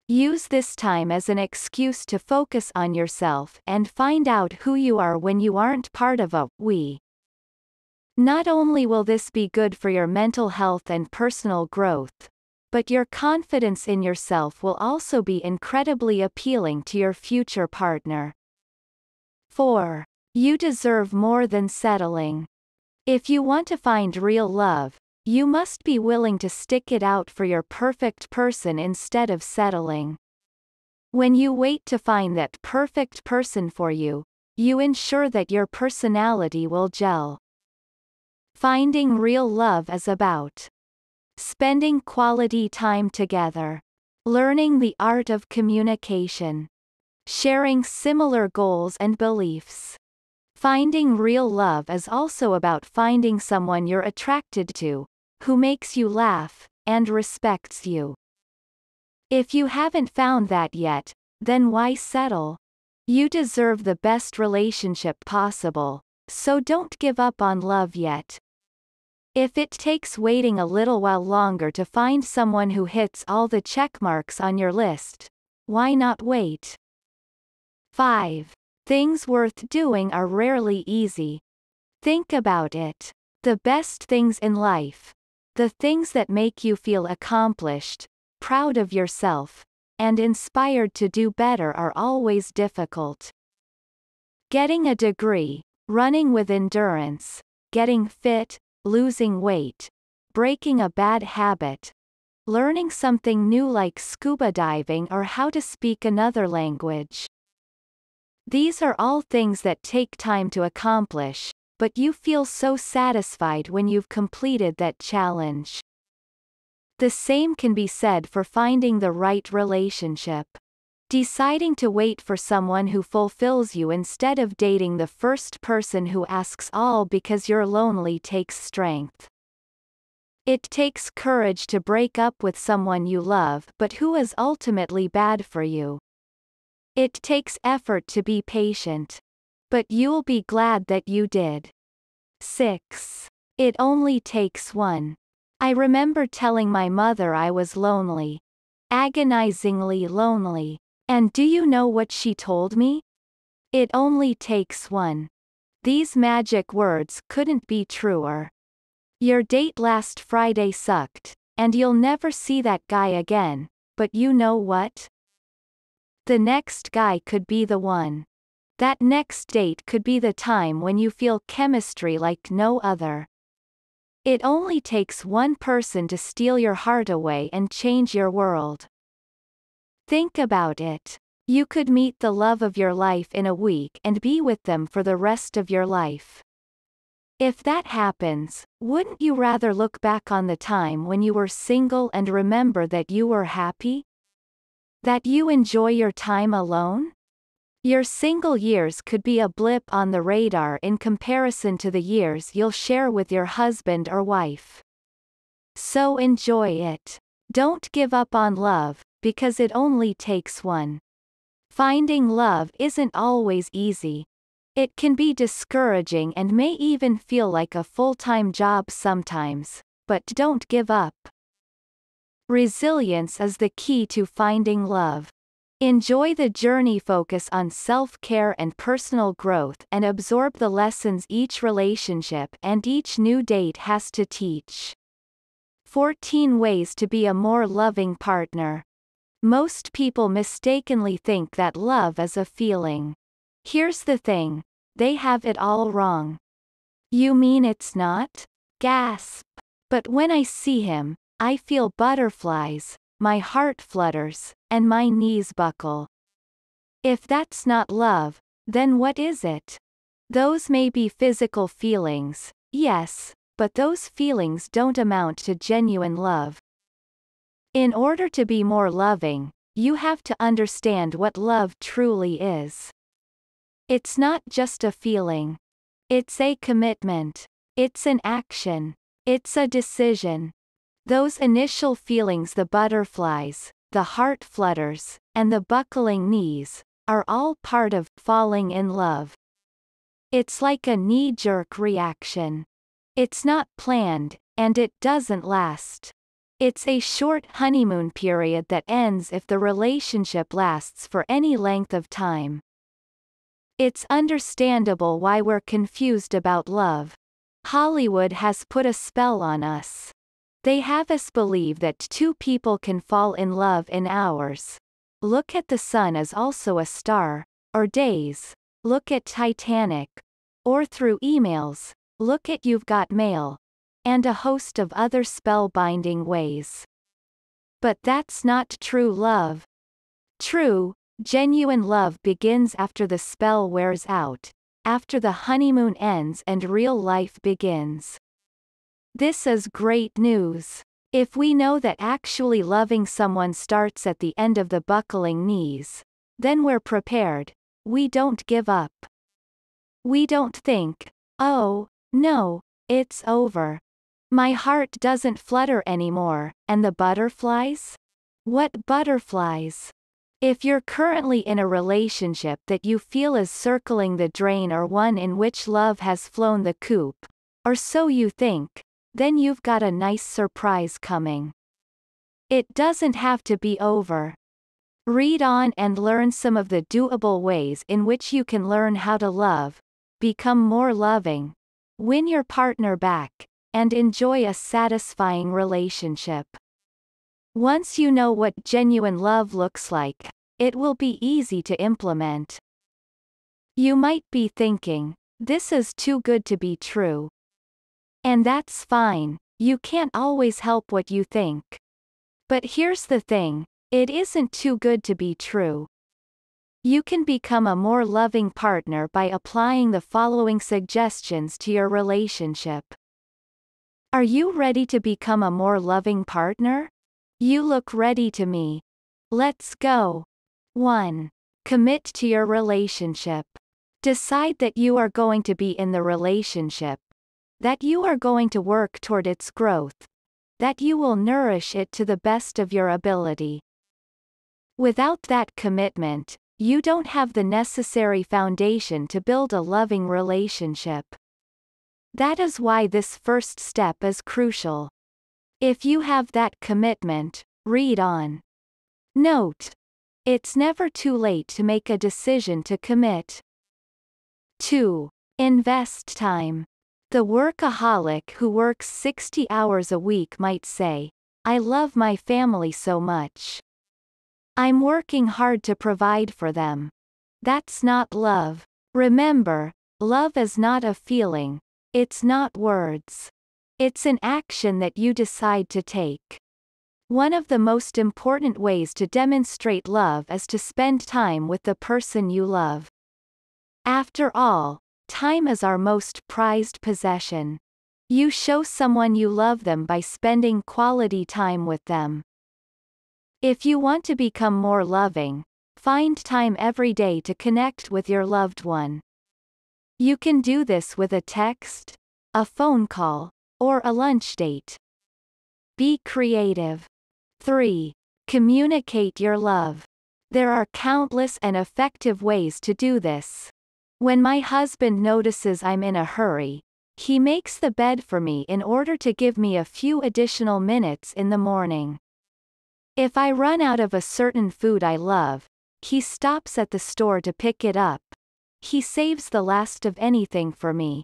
Use this time as an excuse to focus on yourself and find out who you are when you aren't part of a we. Not only will this be good for your mental health and personal growth, but your confidence in yourself will also be incredibly appealing to your future partner. 4. You deserve more than settling. If you want to find real love, you must be willing to stick it out for your perfect person instead of settling. When you wait to find that perfect person for you, you ensure that your personality will gel. Finding real love is about spending quality time together. learning the art of communication, sharing similar goals and beliefs. Finding real love is also about finding someone you're attracted to, who makes you laugh, and respects you. If you haven't found that yet, then why settle? You deserve the best relationship possible, so don't give up on love yet. If it takes waiting a little while longer to find someone who hits all the check marks on your list, why not wait? 5. Things worth doing are rarely easy. Think about it. The best things in life, the things that make you feel accomplished, proud of yourself, and inspired to do better are always difficult. Getting a degree, running with endurance, getting fit, losing weight, breaking a bad habit, learning something new like scuba diving or how to speak another language. These are all things that take time to accomplish, but you feel so satisfied when you've completed that challenge. The same can be said for finding the right relationship. Deciding to wait for someone who fulfills you instead of dating the first person who asks all because you're lonely takes strength. It takes courage to break up with someone you love but who is ultimately bad for you. It takes effort to be patient. But you'll be glad that you did. 6. It only takes one. I remember telling my mother I was lonely. Agonizingly lonely. And do you know what she told me? It only takes one. These magic words couldn't be truer. Your date last Friday sucked, and you'll never see that guy again, but you know what? The next guy could be the one. That next date could be the time when you feel chemistry like no other. It only takes one person to steal your heart away and change your world. Think about it. You could meet the love of your life in a week and be with them for the rest of your life. If that happens, wouldn't you rather look back on the time when you were single and remember that you were happy? That you enjoy your time alone? Your single years could be a blip on the radar in comparison to the years you'll share with your husband or wife. So enjoy it. Don't give up on love, because it only takes one. Finding love isn't always easy. It can be discouraging and may even feel like a full-time job sometimes, but don't give up. Resilience is the key to finding love. Enjoy the journey, focus on self-care and personal growth, and absorb the lessons each relationship and each new date has to teach. 14 ways to be a more loving partner. Most people mistakenly think that love is a feeling. Here's the thing. They have it all wrong. You mean it's not? Gasp. But when I see him, I feel butterflies, my heart flutters, and my knees buckle. If that's not love, then what is it? Those may be physical feelings, yes, but those feelings don't amount to genuine love. In order to be more loving, you have to understand what love truly is. It's not just a feeling. It's a commitment. It's an action. It's a decision. Those initial feelings, the butterflies, the heart flutters, and the buckling knees, are all part of falling in love. It's like a knee-jerk reaction. It's not planned, and it doesn't last. It's a short honeymoon period that ends if the relationship lasts for any length of time. It's understandable why we're confused about love. Hollywood has put a spell on us. They have us believe that two people can fall in love in hours. Look at the sun as also a star, or days. Look at Titanic. Or through emails. Look at You've Got Mail. And a host of other spellbinding ways. But that's not true love. True, genuine love begins after the spell wears out, after the honeymoon ends and real life begins. This is great news. If we know that actually loving someone starts at the end of the buckling knees, then we're prepared. We don't give up. We don't think, oh, no, it's over. My heart doesn't flutter anymore, and the butterflies? What butterflies? If you're currently in a relationship that you feel is circling the drain or one in which love has flown the coop, or so you think, then you've got a nice surprise coming. It doesn't have to be over. Read on and learn some of the doable ways in which you can learn how to love, become more loving, win your partner back, and enjoy a satisfying relationship. Once you know what genuine love looks like, it will be easy to implement. You might be thinking, this is too good to be true. And that's fine, you can't always help what you think. But here's the thing, it isn't too good to be true. You can become a more loving partner by applying the following suggestions to your relationship. Are you ready to become a more loving partner? You look ready to me. Let's go. 1. Commit to your relationship. Decide that you are going to be in the relationship, that you are going to work toward its growth, that you will nourish it to the best of your ability. Without that commitment, you don't have the necessary foundation to build a loving relationship. That is why this first step is crucial. If you have that commitment, read on. Note: it's never too late to make a decision to commit. 2. Invest time. The workaholic who works 60 hours a week might say, I love my family so much. I'm working hard to provide for them. That's not love. Remember, love is not a feeling. It's not words. It's an action that you decide to take. One of the most important ways to demonstrate love is to spend time with the person you love. After all, time is our most prized possession. You show someone you love them by spending quality time with them. If you want to become more loving, find time every day to connect with your loved one. You can do this with a text, a phone call, or a lunch date. Be creative. 3. Communicate your love. There are countless and effective ways to do this. When my husband notices I'm in a hurry, he makes the bed for me in order to give me a few additional minutes in the morning. If I run out of a certain food I love, he stops at the store to pick it up. He saves the last of anything for me.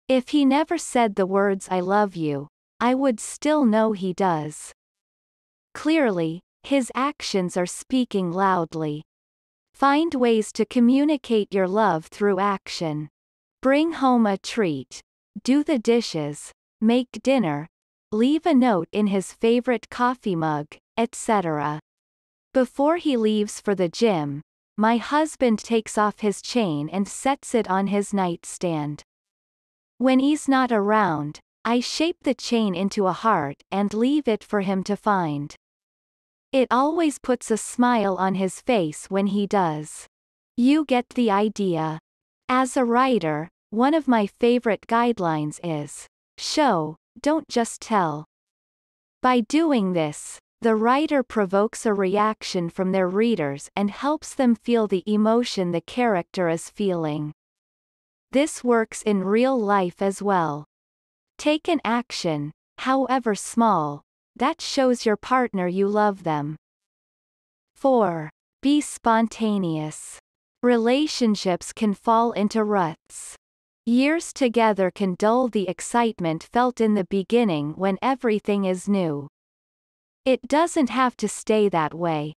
If he never said the words I love you, I would still know he does. Clearly, his actions are speaking loudly. Find ways to communicate your love through action. Bring home a treat, do the dishes, make dinner, leave a note in his favorite coffee mug, etc. Before he leaves for the gym, my husband takes off his chain and sets it on his nightstand. When he's not around, I shape the chain into a heart and leave it for him to find. It always puts a smile on his face when he does. You get the idea. As a writer, one of my favorite guidelines is, show, don't just tell. By doing this, the writer provokes a reaction from their readers and helps them feel the emotion the character is feeling. This works in real life as well. Take an action, however small, that shows your partner you love them. 4. Be spontaneous. Relationships can fall into ruts. Years together can dull the excitement felt in the beginning when everything is new. It doesn't have to stay that way.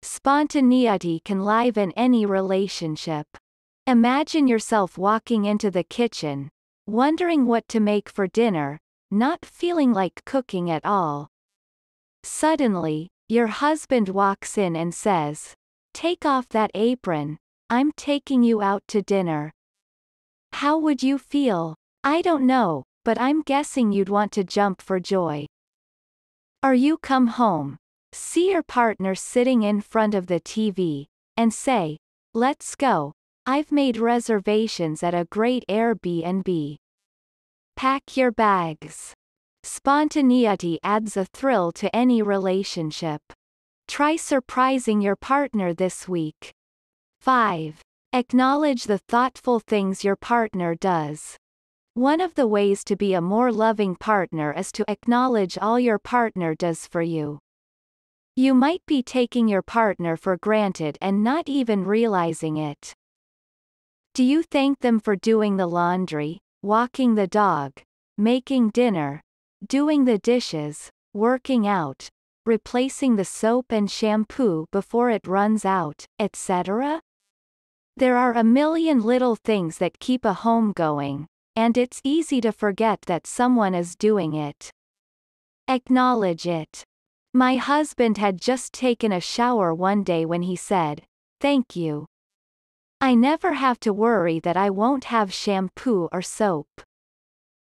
Spontaneity can liven any relationship. Imagine yourself walking into the kitchen, wondering what to make for dinner, not feeling like cooking at all. Suddenly, your husband walks in and says, "Take off that apron, I'm taking you out to dinner." How would you feel? I don't know, but I'm guessing you'd want to jump for joy. Or you come home, see your partner sitting in front of the TV, and say, "Let's go, I've made reservations at a great Airbnb." Pack your bags. Spontaneity adds a thrill to any relationship. Try surprising your partner this week. 5. Acknowledge the thoughtful things your partner does. One of the ways to be a more loving partner is to acknowledge all your partner does for you. You might be taking your partner for granted and not even realizing it. Do you thank them for doing the laundry, walking the dog, making dinner, doing the dishes, working out, replacing the soap and shampoo before it runs out, etc.? There are a million little things that keep a home going, and it's easy to forget that someone is doing it. Acknowledge it. My husband had just taken a shower one day when he said, "Thank you. I never have to worry that I won't have shampoo or soap.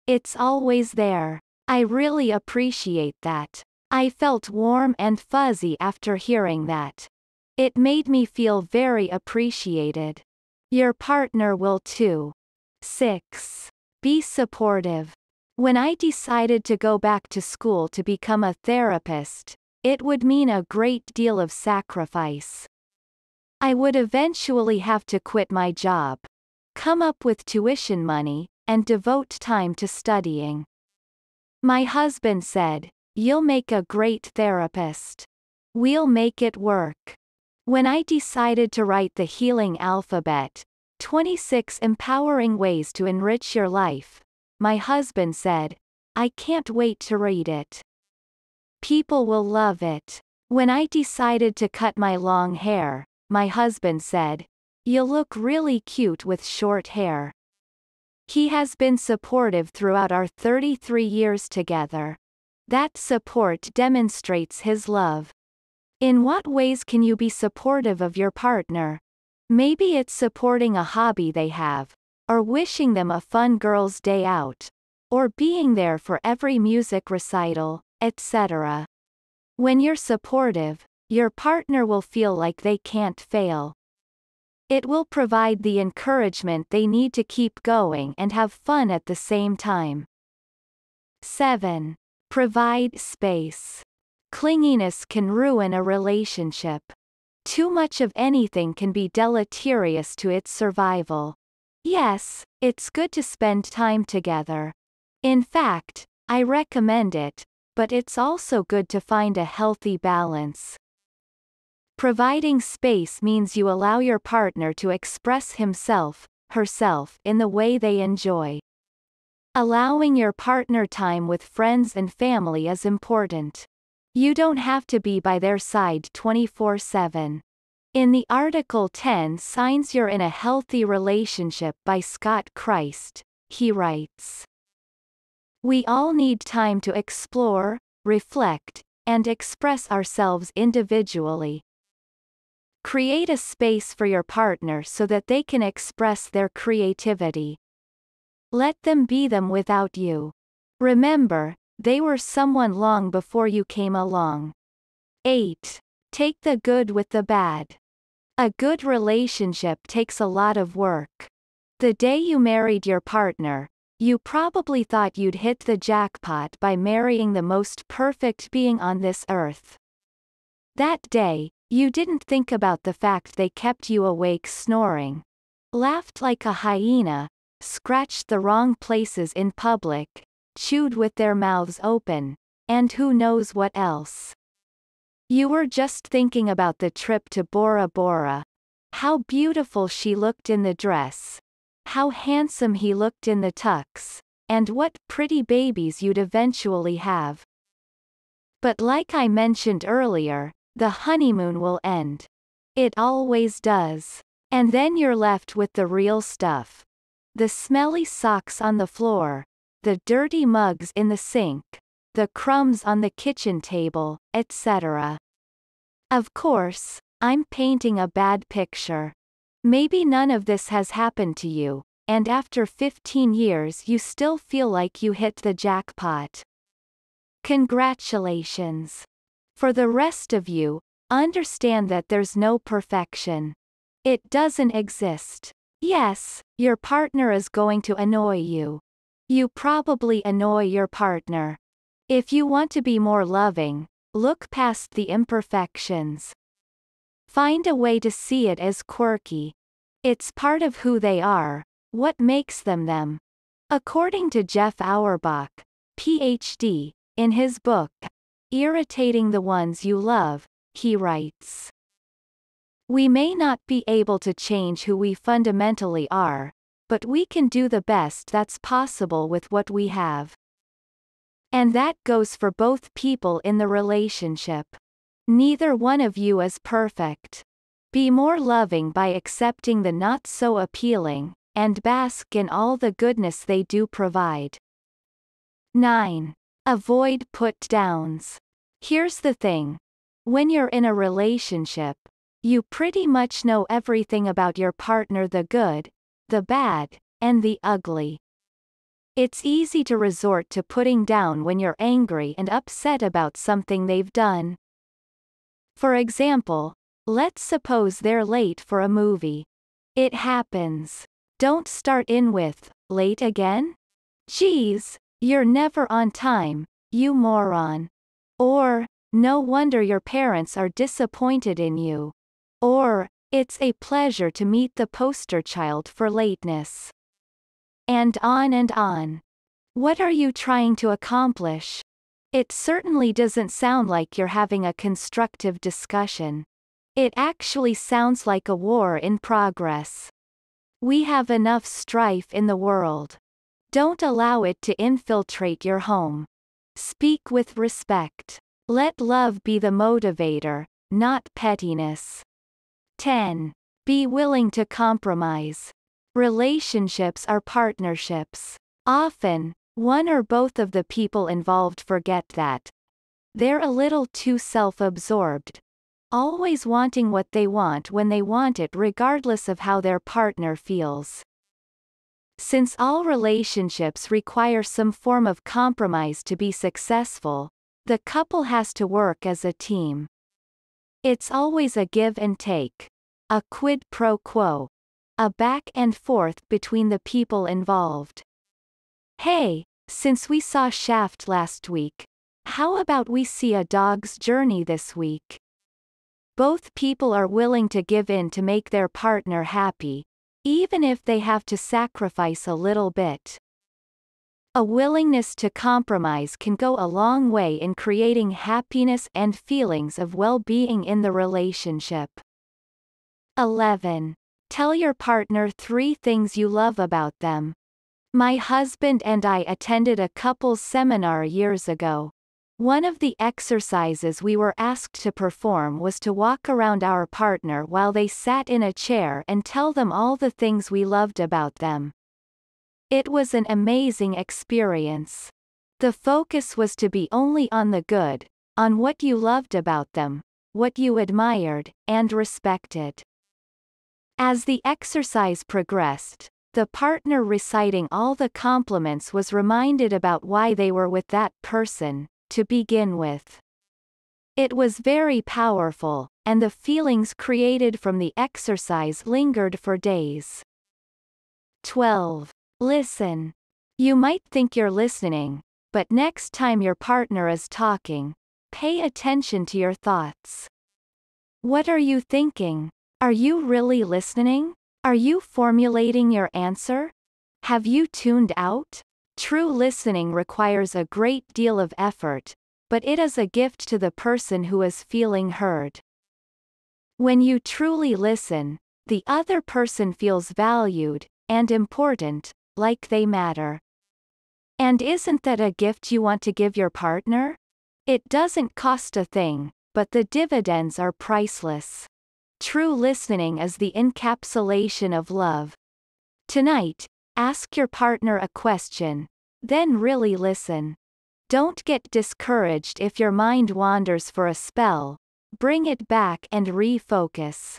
It's always there. I really appreciate that." I felt warm and fuzzy after hearing that. It made me feel very appreciated. Your partner will too. 6. Be supportive. When I decided to go back to school to become a therapist, it would mean a great deal of sacrifice. I would eventually have to quit my job, come up with tuition money, and devote time to studying. My husband said, "You'll make a great therapist. We'll make it work." When I decided to write the Healing Alphabet, 26 Empowering Ways to Enrich Your Life, my husband said, "I can't wait to read it. People will love it." When I decided to cut my long hair, my husband said, "You'll look really cute with short hair." He has been supportive throughout our 33 years together. That support demonstrates his love. In what ways can you be supportive of your partner? Maybe it's supporting a hobby they have, or wishing them a fun girls' day out, or being there for every music recital, etc. When you're supportive, your partner will feel like they can't fail. It will provide the encouragement they need to keep going and have fun at the same time. 7. Provide space. Clinginess can ruin a relationship. Too much of anything can be deleterious to its survival. Yes, it's good to spend time together. In fact, I recommend it, but it's also good to find a healthy balance. Providing space means you allow your partner to express himself, herself in the way they enjoy. Allowing your partner time with friends and family is important. You don't have to be by their side 24/7. In the article 10 Signs You're in a Healthy Relationship by Scott Christ, he writes, "We all need time to explore, reflect, and express ourselves individually. Create a space for your partner so that they can express their creativity. Let them be them without you. Remember, they were someone long before you came along." 8. Take the good with the bad. A good relationship takes a lot of work. The day you married your partner, you probably thought you'd hit the jackpot by marrying the most perfect being on this earth. That day, you didn't think about the fact they kept you awake snoring, laughed like a hyena, scratched the wrong places in public, chewed with their mouths open, and who knows what else. You were just thinking about the trip to Bora Bora. How beautiful she looked in the dress. How handsome he looked in the tux. And what pretty babies you'd eventually have. But like I mentioned earlier, the honeymoon will end. It always does. And then you're left with the real stuff. The smelly socks on the floor, the dirty mugs in the sink, the crumbs on the kitchen table, etc. Of course, I'm painting a bad picture. Maybe none of this has happened to you, and after 15 years you still feel like you hit the jackpot. Congratulations. For the rest of you, understand that there's no perfection. It doesn't exist. Yes, your partner is going to annoy you. You probably annoy your partner. If you want to be more loving, look past the imperfections. Find a way to see it as quirky. It's part of who they are, what makes them them. According to Jeff Auerbach, Ph.D., in his book, Irritating the Ones You Love, he writes, "We may not be able to change who we fundamentally are, but we can do the best that's possible with what we have." And that goes for both people in the relationship. Neither one of you is perfect. Be more loving by accepting the not so appealing, and bask in all the goodness they do provide. 9. Avoid put-downs. Here's the thing. When you're in a relationship, you pretty much know everything about your partner, the good, the bad, and the ugly. It's easy to resort to putting down when you're angry and upset about something they've done. For example, let's suppose they're late for a movie. It happens. Don't start in with, "Late again? Geez, you're never on time, you moron." Or, "No wonder your parents are disappointed in you." Or, "It's a pleasure to meet the poster child for lateness." And on and on. What are you trying to accomplish? It certainly doesn't sound like you're having a constructive discussion. It actually sounds like a war in progress. We have enough strife in the world. Don't allow it to infiltrate your home. Speak with respect. Let love be the motivator, not pettiness. 10. Be willing to compromise. Relationships are partnerships. Often, one or both of the people involved forget that. They're a little too self-absorbed, always wanting what they want when they want it regardless of how their partner feels. Since all relationships require some form of compromise to be successful, the couple has to work as a team. It's always a give and take. A quid pro quo. A back and forth between the people involved. Hey, since we saw Shaft last week, how about we see A Dog's Journey this week? Both people are willing to give in to make their partner happy, even if they have to sacrifice a little bit. A willingness to compromise can go a long way in creating happiness and feelings of well-being in the relationship. 11. Tell your partner 3 things you love about them. My husband and I attended a couples seminar years ago. One of the exercises we were asked to perform was to walk around our partner while they sat in a chair and tell them all the things we loved about them. It was an amazing experience. The focus was to be only on the good, on what you loved about them, what you admired, and respected. As the exercise progressed, the partner reciting all the compliments was reminded about why they were with that person, to begin with. It was very powerful, and the feelings created from the exercise lingered for days. 12. Listen. You might think you're listening, but next time your partner is talking, pay attention to your thoughts. What are you thinking? Are you really listening? Are you formulating your answer? Have you tuned out? True listening requires a great deal of effort, but it is a gift to the person who is feeling heard. When you truly listen, the other person feels valued and important, like they matter. And isn't that a gift you want to give your partner? It doesn't cost a thing, but the dividends are priceless. True listening is the encapsulation of love. Tonight, ask your partner a question, then really listen. Don't get discouraged if your mind wanders for a spell. Bring it back and refocus.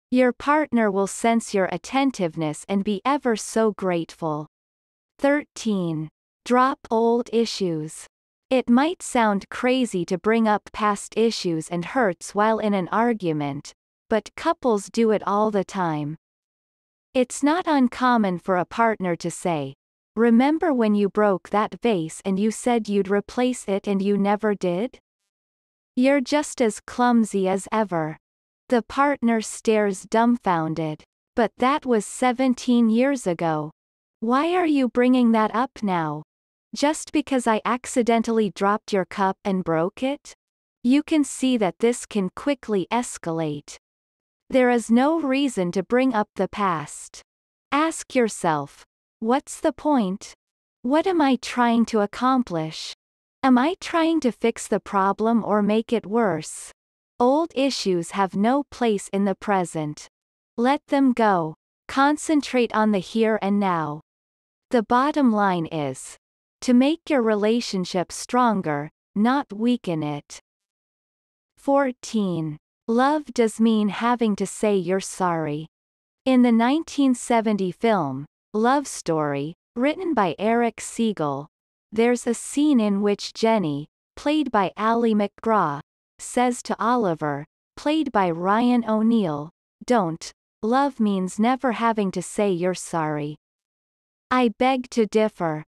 Your partner will sense your attentiveness and be ever so grateful. 13. Drop old issues. It might sound crazy to bring up past issues and hurts while in an argument, but couples do it all the time. It's not uncommon for a partner to say, "Remember when you broke that vase and you said you'd replace it and you never did? You're just as clumsy as ever." The partner stares dumbfounded. "But that was 17 years ago. Why are you bringing that up now? Just because I accidentally dropped your cup and broke it?" You can see that this can quickly escalate. There is no reason to bring up the past. Ask yourself, what's the point? What am I trying to accomplish? Am I trying to fix the problem or make it worse? Old issues have no place in the present. Let them go. Concentrate on the here and now. The bottom line is to make your relationship stronger, not weaken it. 14. Love does mean having to say you're sorry. In the 1970 film, Love Story, written by Eric Siegel, there's a scene in which Jenny, played by Ally McGraw, says to Oliver, played by Ryan O'Neal, "Don't. Love means never having to say you're sorry." I beg to differ.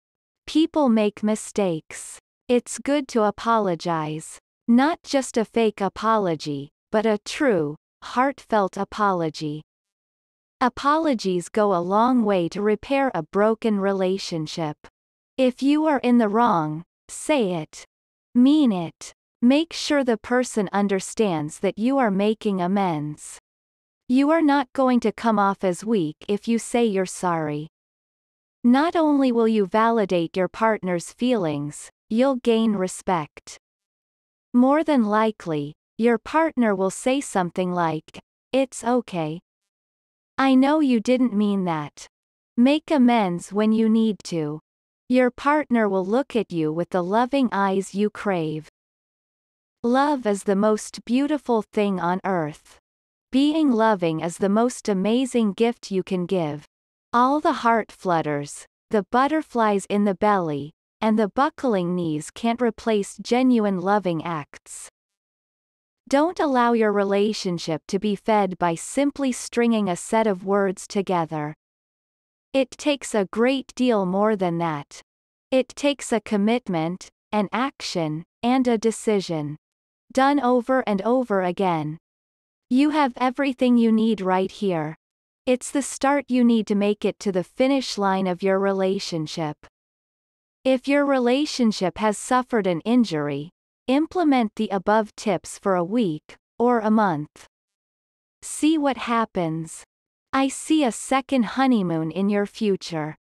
People make mistakes. It's good to apologize. Not just a fake apology, but a true, heartfelt apology. Apologies go a long way to repair a broken relationship. If you are in the wrong, say it. Mean it. Make sure the person understands that you are making amends. You are not going to come off as weak if you say you're sorry. Not only will you validate your partner's feelings, you'll gain respect. More than likely, your partner will say something like, "It's okay. I know you didn't mean that." Make amends when you need to. Your partner will look at you with the loving eyes you crave. Love is the most beautiful thing on earth. Being loving is the most amazing gift you can give. All the heart flutters, the butterflies in the belly, and the buckling knees can't replace genuine loving acts. Don't allow your relationship to be fed by simply stringing a set of words together. It takes a great deal more than that. It takes a commitment, an action, and a decision. Done over and over again. You have everything you need right here. It's the start you need to make it to the finish line of your relationship. If your relationship has suffered an injury, implement the above tips for a week, or a month. See what happens. I see a second honeymoon in your future.